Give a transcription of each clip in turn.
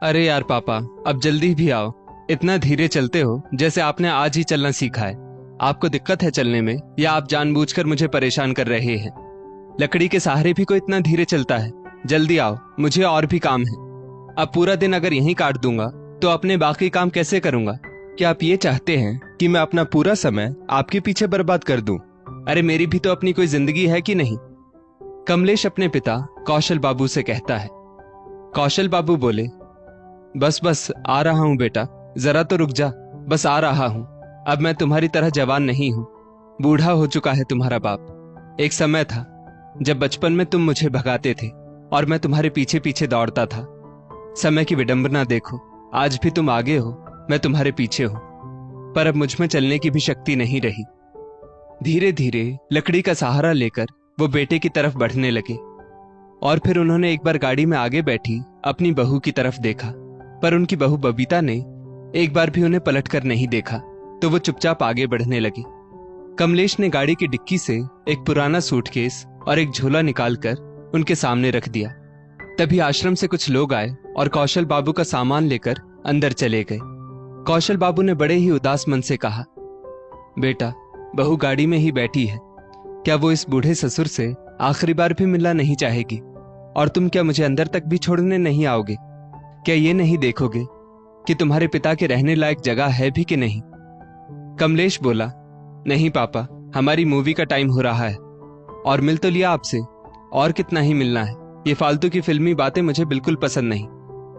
अरे यार पापा, अब जल्दी भी आओ। इतना धीरे चलते हो जैसे आपने आज ही चलना सीखा है। आपको दिक्कत है चलने में या आप जानबूझकर मुझे परेशान कर रहे हैं? लकड़ी के सहारे भी कोई इतना धीरे चलता है? जल्दी आओ, मुझे और भी काम है। अब पूरा दिन अगर यहीं काट दूंगा तो अपने बाकी काम कैसे करूंगा? क्या आप ये चाहते हैं कि मैं अपना पूरा समय आपके पीछे बर्बाद कर दूं? अरे मेरी भी तो अपनी कोई जिंदगी है कि नहीं? कमलेश अपने पिता कौशल बाबू से कहता है। कौशल बाबू बोले, बस बस आ रहा हूं बेटा, जरा तो रुक जा, बस आ रहा हूं। अब मैं तुम्हारी तरह जवान नहीं हूं, बूढ़ा हो चुका है तुम्हारा बाप। एक समय था जब बचपन में तुम मुझे भगाते थे और मैं तुम्हारे पीछे पीछे दौड़ता था। समय की विडंबना देखो, आज भी तुम आगे हो, मैं तुम्हारे पीछे हूं, पर अब मुझ में चलने की भी शक्ति नहीं रही। धीरे धीरे लकड़ी का सहारा लेकर वो बेटे की तरफ बढ़ने लगे और फिर उन्होंने एक बार गाड़ी में आगे बैठी अपनी बहू की तरफ देखा, पर उनकी बहू बबीता ने एक बार भी उन्हें पलटकर नहीं देखा, तो वो चुपचाप आगे बढ़ने लगी। कमलेश ने गाड़ी की डिक्की से एक पुराना सूटकेस और एक झोला निकालकर उनके सामने रख दिया। तभी आश्रम से कुछ लोग आए और कौशल बाबू का सामान लेकर अंदर चले गए। कौशल बाबू ने बड़े ही उदास मन से कहा, बेटा, बहू गाड़ी में ही बैठी है, क्या वो इस बूढ़े ससुर से आखिरी बार भी मिलना नहीं चाहेगी? और तुम क्या मुझे अंदर तक भी छोड़ने नहीं आओगे? क्या ये नहीं देखोगे कि तुम्हारे पिता के रहने लायक जगह है भी कि नहीं? कमलेश बोला, नहीं पापा, हमारी मूवी का टाइम हो रहा है और मिल तो लिया आपसे, और कितना ही मिलना है। ये फालतू की फिल्मी बातें मुझे बिल्कुल पसंद नहीं।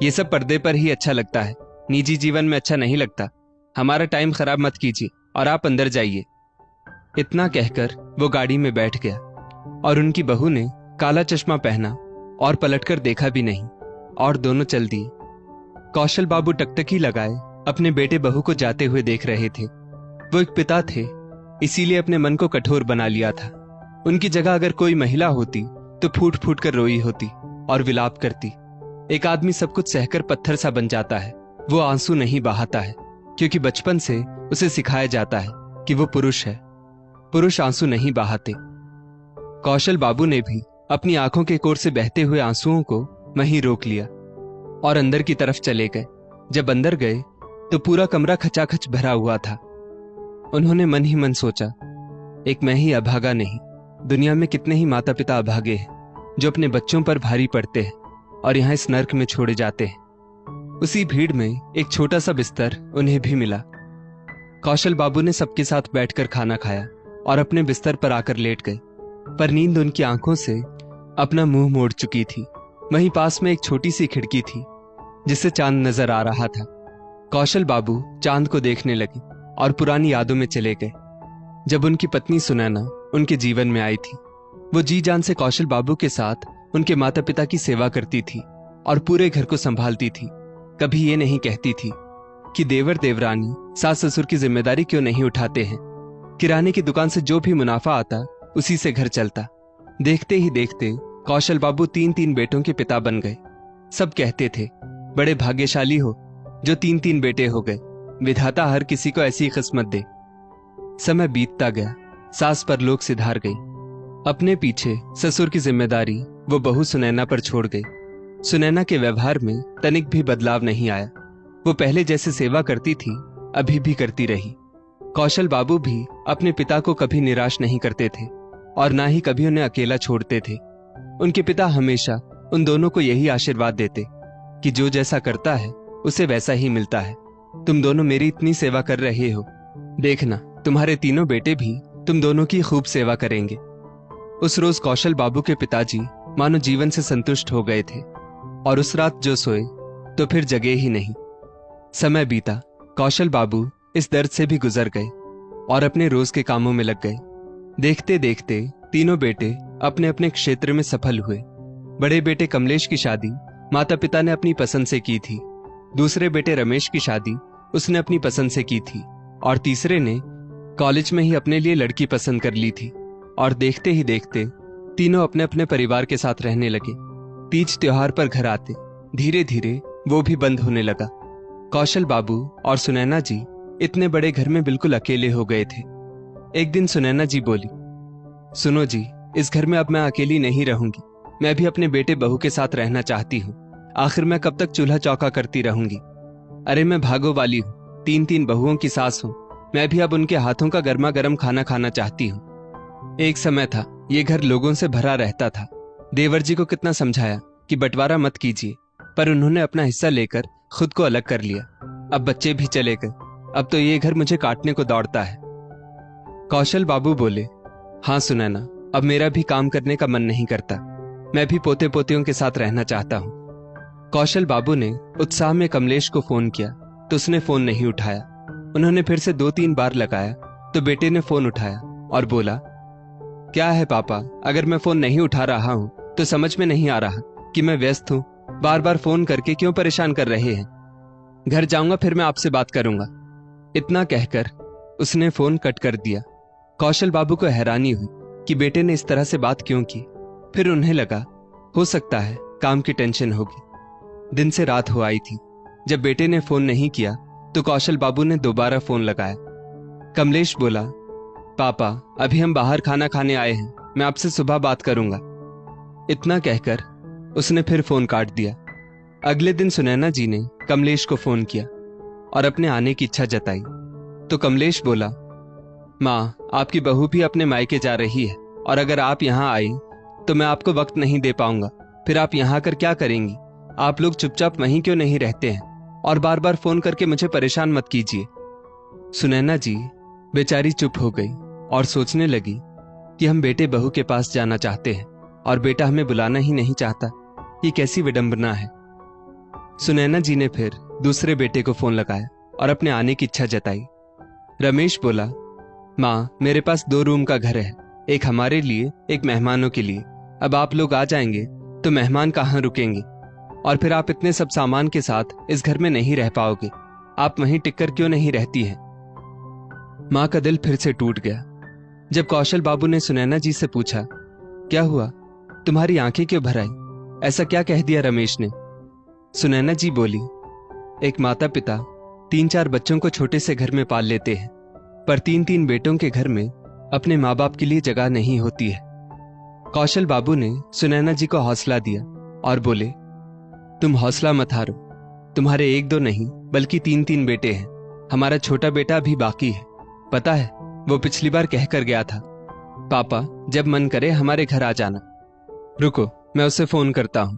ये सब पर्दे पर ही अच्छा लगता है, निजी जीवन में अच्छा नहीं लगता। हमारा टाइम खराब मत कीजिए और आप अंदर जाइए। इतना कहकर वो गाड़ी में बैठ गया और उनकी बहू ने काला चश्मा पहना और पलटकर देखा भी नहीं और दोनों चल दिए। कौशल बाबू टकटकी लगाए अपने बेटे बहू को जाते हुए देख रहे थे। वो एक पिता थे, इसीलिए अपने मन को कठोर बना लिया था। उनकी जगह अगर कोई महिला होती तो फूट फूट कर रोई होती और विलाप करती। एक आदमी सब कुछ सहकर पत्थर सा बन जाता है, वो आंसू नहीं बहाता है, क्योंकि बचपन से उसे सिखाया जाता है कि वो पुरुष है। पुरुष आंसू नहीं बहाते। कौशल बाबू ने भी अपनी आंखों के कोर से बहते हुए आंसुओं को वहीं रोक लिया और अंदर की तरफ चले गए। जब अंदर गए तो पूरा कमरा खचाखच भरा हुआ था। उन्होंने मन ही मन सोचा, एक मैं ही अभागा नहीं, दुनिया में कितने ही माता पिता अभागे हैं जो अपने बच्चों पर भारी पड़ते हैं और यहाँ इस नर्क में छोड़े जाते हैं। उसी भीड़ में एक छोटा सा बिस्तर उन्हें भी मिला। कौशल बाबू ने सबके साथ बैठकर खाना खाया और अपने बिस्तर पर आकर लेट गए, पर नींद उनकी आंखों से अपना मुंह मोड़ चुकी थी। वहीं पास में एक छोटी सी खिड़की थी जिससे चांद नजर आ रहा था। कौशल बाबू चांद को देखने लगे और पुरानी यादों में चले गए। जब उनकी पत्नी सुनैना उनके जीवन में आई थी, वो जी जान से कौशल बाबू के साथ उनके माता पिता की सेवा करती थी और पूरे घर को संभालती थी। कभी ये नहीं कहती थी कि देवर देवरानी सास ससुर की जिम्मेदारी क्यों नहीं उठाते हैं। किराने की दुकान से जो भी मुनाफा आता उसी से घर चलता। देखते ही देखते कौशल बाबू 3-3 बेटों के पिता बन गए। सब कहते थे, बड़े भाग्यशाली हो जो 3-3 बेटे हो गए, विधाता हर किसी को ऐसी किस्मत दे। समय बीतता गया, सास परलोक सिधार गई। अपने पीछे ससुर की जिम्मेदारी वो बहू सुनैना पर छोड़ गई। सुनैना के व्यवहार में तनिक भी बदलाव नहीं आया। वो पहले जैसे सेवा करती थी अभी भी करती रही। कौशल बाबू भी अपने पिता को कभी निराश नहीं करते थे और ना ही कभी उन्हें अकेला छोड़ते थे। उनके पिता हमेशा उन दोनों को यही आशीर्वाद देते कि जो जैसा करता है उसे वैसा ही मिलता है। तुम दोनों मेरी इतनी सेवा कर रहे हो, देखना तुम्हारे तीनों बेटे भी तुम दोनों की खूब सेवा करेंगे। उस रोज कौशल बाबू के पिताजी मानो जीवन से संतुष्ट हो गए थे और उस रात जो सोए तो फिर जगे ही नहीं। समय बीता, कौशल बाबू इस दर्द से भी गुजर गए और अपने रोज के कामों में लग गए। देखते देखते तीनों बेटे अपने अपने क्षेत्र में सफल हुए। बड़े बेटे कमलेश की शादी माता पिता ने अपनी पसंद से की थी, दूसरे बेटे रमेश की शादी उसने अपनी पसंद से की थी और तीसरे ने कॉलेज में ही अपने लिए लड़की पसंद कर ली थी। और देखते ही देखते तीनों अपने अपने परिवार के साथ रहने लगे। तीज त्योहार पर घर आते, धीरे धीरे वो भी बंद होने लगा। कौशल बाबू और सुनैना जी इतने बड़े घर में बिल्कुल अकेले हो गए थे। एक दिन सुनैना जी बोली, सुनो जी, इस घर में अब मैं अकेली नहीं रहूंगी, मैं भी अपने बेटे बहू के साथ रहना चाहती हूँ। आखिर मैं कब तक चूल्हा चौका करती रहूंगी? अरे मैं भागो वाली हूँ, 3 बहुओं की सास हूँ। मैं भी अब उनके हाथों का गर्मा गर्म खाना खाना चाहती हूँ। एक समय था, ये घर लोगों से भरा रहता था। देवर जी को कितना समझाया कि बंटवारा मत कीजिए, पर उन्होंने अपना हिस्सा लेकर खुद को अलग कर लिया। अब बच्चे भी चले गए, अब तो ये घर मुझे काटने को दौड़ता है। कौशल बाबू बोले, हाँ सुनैना, अब मेरा भी काम करने का मन नहीं करता। मैं भी पोते पोतियों के साथ रहना चाहता हूँ। कौशल बाबू ने उत्साह में कमलेश को फोन किया तो उसने फोन नहीं उठाया। उन्होंने फिर से 2-3 बार लगाया तो बेटे ने फोन उठाया और बोला, क्या है पापा, अगर मैं फोन नहीं उठा रहा हूं तो समझ में नहीं आ रहा कि मैं व्यस्त हूं। बार बार फोन करके क्यों परेशान कर रहे हैं? घर जाऊंगा फिर मैं आपसे बात करूंगा। इतना कहकर उसने फोन कट कर दिया। कौशल बाबू को हैरानी हुई कि बेटे ने इस तरह से बात क्यों की। फिर उन्हें लगा हो सकता है काम की टेंशन होगी। दिन से रात हो आई थी। जब बेटे ने फोन नहीं किया तो कौशल बाबू ने दोबारा फोन लगाया। कमलेश बोला, पापा अभी हम बाहर खाना खाने आए हैं, मैं आपसे सुबह बात करूंगा। इतना कहकर उसने फिर फोन काट दिया। अगले दिन सुनैना जी ने कमलेश को फोन किया और अपने आने की इच्छा जताई तो कमलेश बोला, माँ आपकी बहू भी अपने मायके जा रही है और अगर आप यहाँ आई तो मैं आपको वक्त नहीं दे पाऊंगा। फिर आप यहाँ आकर क्या करेंगी? आप लोग चुपचाप वहीं क्यों नहीं रहते हैं और बार बार फोन करके मुझे परेशान मत कीजिए। सुनैना जी बेचारी चुप हो गई और सोचने लगी कि हम बेटे बहू के पास जाना चाहते हैं और बेटा हमें बुलाना ही नहीं चाहता। ये कैसी विडंबना है। सुनैना जी ने फिर दूसरे बेटे को फोन लगाया और अपने आने की इच्छा जताई। रमेश बोला, माँ मेरे पास 2 रूम का घर है, एक हमारे लिए एक मेहमानों के लिए। अब आप लोग आ जाएंगे तो मेहमान कहाँ रुकेंगे और फिर आप इतने सब सामान के साथ इस घर में नहीं रह पाओगे। आप वहीं टिककर क्यों नहीं रहती हैं? माँ का दिल फिर से टूट गया। जब कौशल बाबू ने सुनैना जी से पूछा, क्या हुआ, तुम्हारी आंखें क्यों भर आई? ऐसा क्या कह दिया रमेश ने? सुनैना जी बोली, एक माता पिता 3-4 बच्चों को छोटे से घर में पाल लेते हैं, पर 3-3 बेटों के घर में अपने माँ बाप के लिए जगह नहीं होती है। कौशल बाबू ने सुनैना जी को हौसला दिया और बोले, तुम हौसला मत हारो। तुम्हारे 1-2 नहीं बल्कि 3-3 बेटे हैं। हमारा छोटा बेटा भी बाकी है। पता है वो पिछली बार कह कर गया था, पापा जब मन करे हमारे घर आ जाना। रुको मैं उसे फोन करता हूं।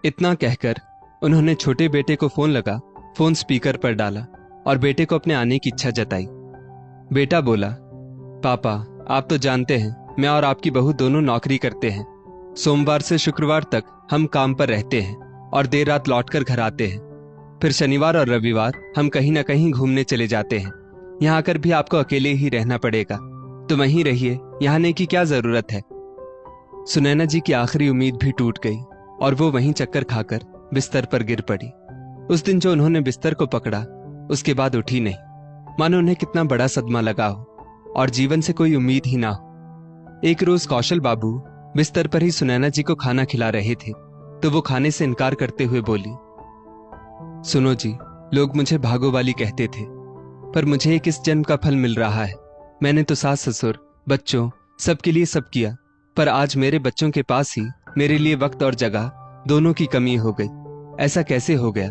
इतना कहकर उन्होंने छोटे बेटे को फोन लगा, फोन स्पीकर पर डाला और बेटे को अपने आने की इच्छा जताई। बेटा बोला, पापा आप तो जानते हैं मैं और आपकी बहू दोनों नौकरी करते हैं। सोमवार से शुक्रवार तक हम काम पर रहते हैं और देर रात लौटकर घर आते हैं। फिर शनिवार और रविवार हम कहीं ना कहीं घूमने चले जाते हैं। यहाँ आकर भी आपको अकेले ही रहना पड़ेगा, तो वहीं रहिए, यहाँ आने की क्या जरूरत है। सुनैना जी की आखिरी उम्मीद भी टूट गई और वो वहीं चक्कर खाकर बिस्तर पर गिर पड़ी। उस दिन जो उन्होंने बिस्तर को पकड़ा उसके बाद उठी नहीं, मानो उन्हें कितना बड़ा सदमा लगा हो और जीवन से कोई उम्मीद ही ना हो। एक रोज कौशल बाबू बिस्तर पर ही सुनैना जी को खाना खिला रहे थे तो वो खाने से इनकार करते हुए बोली, सुनो जी, लोग मुझे भागो वाली कहते थे, पर मुझे एक इस जन्म का फल मिल रहा है। मैंने तो सास ससुर बच्चों सबके लिए सब किया, पर आज मेरे बच्चों के पास ही मेरे लिए वक्त और जगह दोनों की कमी हो गई। ऐसा कैसे हो गया?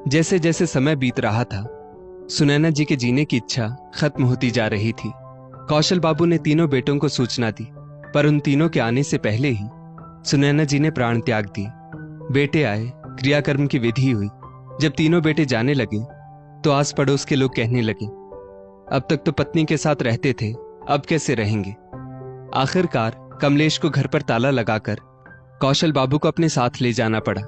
जैसे जैसे समय बीत रहा था सुनैना जी के जीने की इच्छा खत्म होती जा रही थी। कौशल बाबू ने तीनों बेटों को सूचना दी, पर उन तीनों के आने से पहले ही सुनैना जी ने प्राण त्याग दिए। बेटे आए, क्रियाकर्म की विधि हुई। जब तीनों बेटे जाने लगे तो आस पड़ोस के लोग कहने लगे, अब तक तो पत्नी के साथ रहते थे, अब कैसे रहेंगे। आखिरकार कमलेश को घर पर ताला लगाकर कौशल बाबू को अपने साथ ले जाना पड़ा।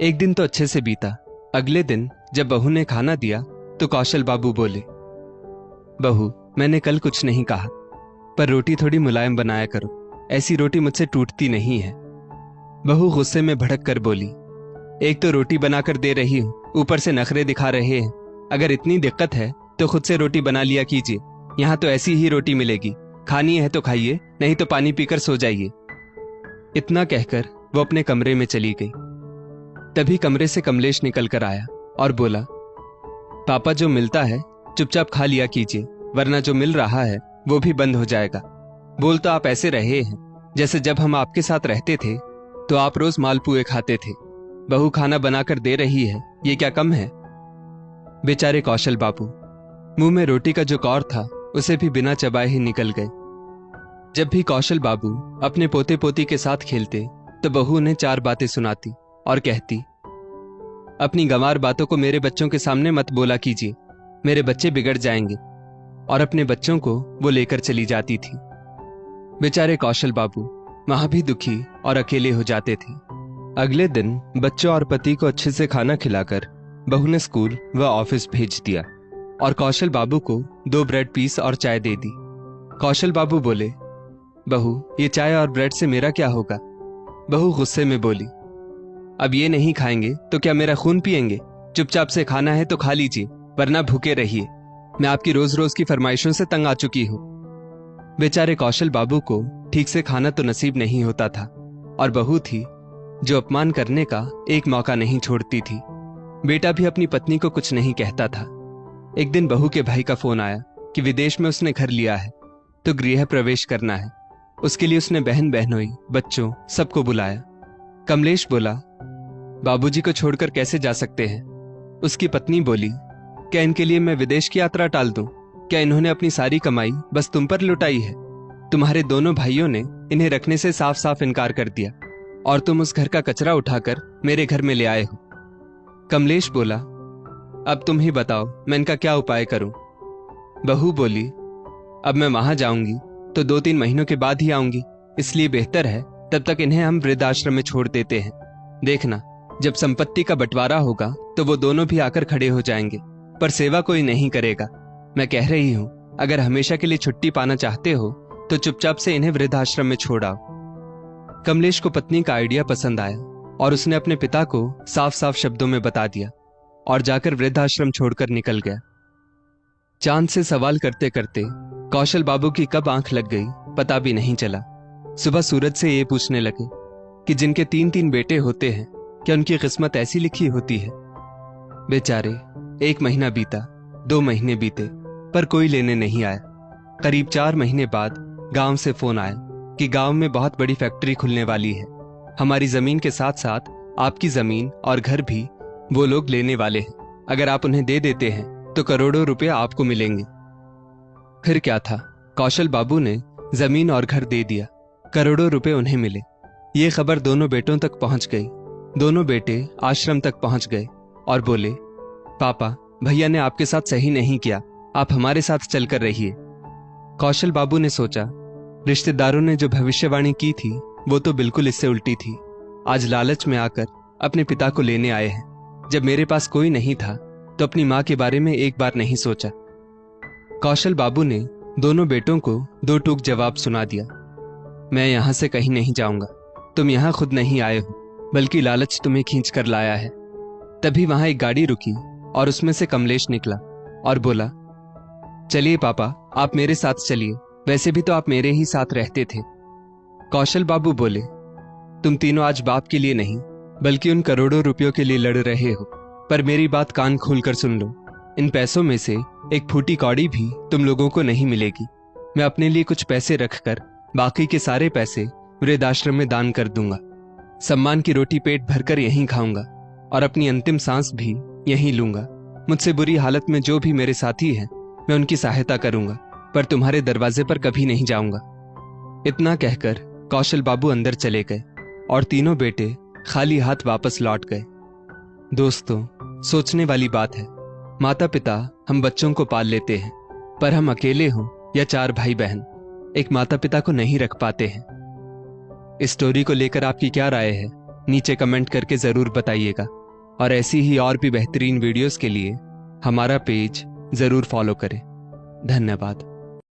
एक दिन तो अच्छे से बीता। अगले दिन जब बहू ने खाना दिया तो कौशल बाबू बोले, बहू मैंने कल कुछ नहीं कहा, पर रोटी थोड़ी मुलायम बनाया करो, ऐसी रोटी मुझसे टूटती नहीं है। बहू गुस्से में भड़क कर बोली, एक तो रोटी बनाकर दे रही हूं, ऊपर से नखरे दिखा रहे हैं। अगर इतनी दिक्कत है तो खुद से रोटी बना लिया कीजिए, यहाँ तो ऐसी ही रोटी मिलेगी। खानी है तो खाइए, नहीं तो पानी पीकर सो जाइए। इतना कहकर वो अपने कमरे में चली गई। तभी कमरे से कमलेश निकल कर आया और बोला, पापा जो मिलता है चुपचाप खा लिया कीजिए, वरना जो मिल रहा है वो भी बंद हो जाएगा। बोल तो आप ऐसे रहे हैं जैसे जब हम आपके साथ रहते थे तो आप रोज मालपुए खाते थे। बहू खाना बनाकर दे रही है, ये क्या कम है? बेचारे कौशल बाबू मुंह में रोटी का जो कौर था उसे भी बिना चबाए ही निकल गए। जब भी कौशल बाबू अपने पोते पोती के साथ खेलते तो बहू उन्हें 4 बातें सुनाती और कहती, अपनी गंवार बातों को मेरे बच्चों के सामने मत बोला कीजिए, मेरे बच्चे बिगड़ जाएंगे। और अपने बच्चों को वो लेकर चली जाती थी। बेचारे कौशल बाबू वहां भी दुखी और अकेले हो जाते थे। अगले दिन बच्चों और पति को अच्छे से खाना खिलाकर बहू ने स्कूल व ऑफिस भेज दिया और कौशल बाबू को 2 ब्रेड पीस और चाय दे दी। कौशल बाबू बोले, बहू ये चाय और ब्रेड से मेरा क्या होगा? बहू गुस्से में बोली, अब ये नहीं खाएंगे तो क्या मेरा खून पिएंगे? चुपचाप से खाना है तो खा लीजिए, वरना भूखे रहिए। मैं आपकी रोज रोज की फरमाइशों से तंग आ चुकी हूं। बेचारे कौशल बाबू को ठीक से खाना तो नसीब नहीं होता था और बहू थी जो अपमान करने का एक मौका नहीं छोड़ती थी। बेटा भी अपनी पत्नी को कुछ नहीं कहता था। एक दिन बहू के भाई का फोन आया कि विदेश में उसने घर लिया है तो गृह प्रवेश करना है। उसके लिए उसने बहन बहनोई बच्चों सबको बुलाया। कमलेश बोला, बाबूजी को छोड़कर कैसे जा सकते हैं? उसकी पत्नी बोली, क्या इनके लिए मैं विदेश की यात्रा टाल दूं? क्या इन्होंने अपनी सारी कमाई बस तुम पर लुटाई है? तुम्हारे दोनों भाइयों ने इन्हें रखने से साफ साफ इनकार कर दिया और तुम उस घर का कचरा उठाकर मेरे घर में ले आए हो। कमलेश बोला, अब तुम ही बताओ मैं इनका क्या उपाय करूं? बहू बोली, अब मैं वहां जाऊंगी तो 2-3 महीनों के बाद ही आऊंगी, इसलिए बेहतर है तब तक इन्हें हम वृद्धाश्रम में छोड़ देते हैं। देखना, जब संपत्ति का बंटवारा होगा तो वो दोनों भी आकर खड़े हो जाएंगे, पर सेवा कोई नहीं करेगा। मैं कह रही हूं, अगर हमेशा के लिए छुट्टी पाना चाहते हो तो चुपचाप से इन्हें वृद्धाश्रम में छोड़ आओ। कमलेश को पत्नी का आइडिया पसंद आया और उसने अपने पिता को साफ साफ शब्दों में बता दिया और जाकर वृद्धाश्रम छोड़कर निकल गया। चांद से सवाल करते करते कौशल बाबू की कब आंख लग गई पता भी नहीं चला। सुबह सूरज से ये पूछने लगे कि जिनके 3-3 बेटे होते हैं क्या उनकी किस्मत ऐसी लिखी होती है? बेचारे 1 महीना बीता, 2 महीने बीते, पर कोई लेने नहीं आया। करीब 4 महीने बाद गांव से फोन आया कि गांव में बहुत बड़ी फैक्ट्री खुलने वाली है। हमारी जमीन के साथ साथ आपकी जमीन और घर भी वो लोग लेने वाले हैं। अगर आप उन्हें दे देते हैं तो करोड़ों रुपए आपको मिलेंगे। फिर क्या था, कौशल बाबू ने जमीन और घर दे दिया, करोड़ों रुपए उन्हें मिले। ये खबर दोनों बेटों तक पहुंच गई। दोनों बेटे आश्रम तक पहुंच गए और बोले, पापा भैया ने आपके साथ सही नहीं किया, आप हमारे साथ चलकर रहिए। कौशल बाबू ने सोचा, रिश्तेदारों ने जो भविष्यवाणी की थी वो तो बिल्कुल इससे उल्टी थी। आज लालच में आकर अपने पिता को लेने आए हैं। जब मेरे पास कोई नहीं था तो अपनी मां के बारे में एक बार नहीं सोचा। कौशल बाबू ने दोनों बेटों को 2 टूक जवाब सुना दिया। मैं यहां से कहीं नहीं जाऊंगा, तुम यहां खुद नहीं आए हो, बल्कि लालच तुम्हें खींच कर लाया है। तभी वहां एक गाड़ी रुकी और उसमें से कमलेश निकला और बोला, चलिए पापा आप मेरे साथ चलिए, वैसे भी तो आप मेरे ही साथ रहते थे। कौशल बाबू बोले, तुम तीनों आज बाप के लिए नहीं बल्कि उन करोड़ों रुपयों के लिए लड़ रहे हो, पर मेरी बात कान खोलकर सुन लो। इन पैसों में से एक फूटी कौड़ी भी तुम लोगों को नहीं मिलेगी। मैं अपने लिए कुछ पैसे रखकर बाकी के सारे पैसे वृद्धाश्रम में दान कर दूंगा। सम्मान की रोटी पेट भरकर यहीं खाऊंगा और अपनी अंतिम सांस भी यहीं लूंगा। मुझसे बुरी हालत में जो भी मेरे साथी हैं मैं उनकी सहायता करूंगा, पर तुम्हारे दरवाजे पर कभी नहीं जाऊंगा। इतना कहकर कौशल बाबू अंदर चले गए और तीनों बेटे खाली हाथ वापस लौट गए। दोस्तों, सोचने वाली बात है, माता पिता हम बच्चों को पाल लेते हैं, पर हम अकेले हों या 4 भाई बहन एक माता पिता को नहीं रख पाते हैं। इस स्टोरी को लेकर आपकी क्या राय है नीचे कमेंट करके जरूर बताइएगा और ऐसी ही और भी बेहतरीन वीडियोस के लिए हमारा पेज जरूर फॉलो करें। धन्यवाद।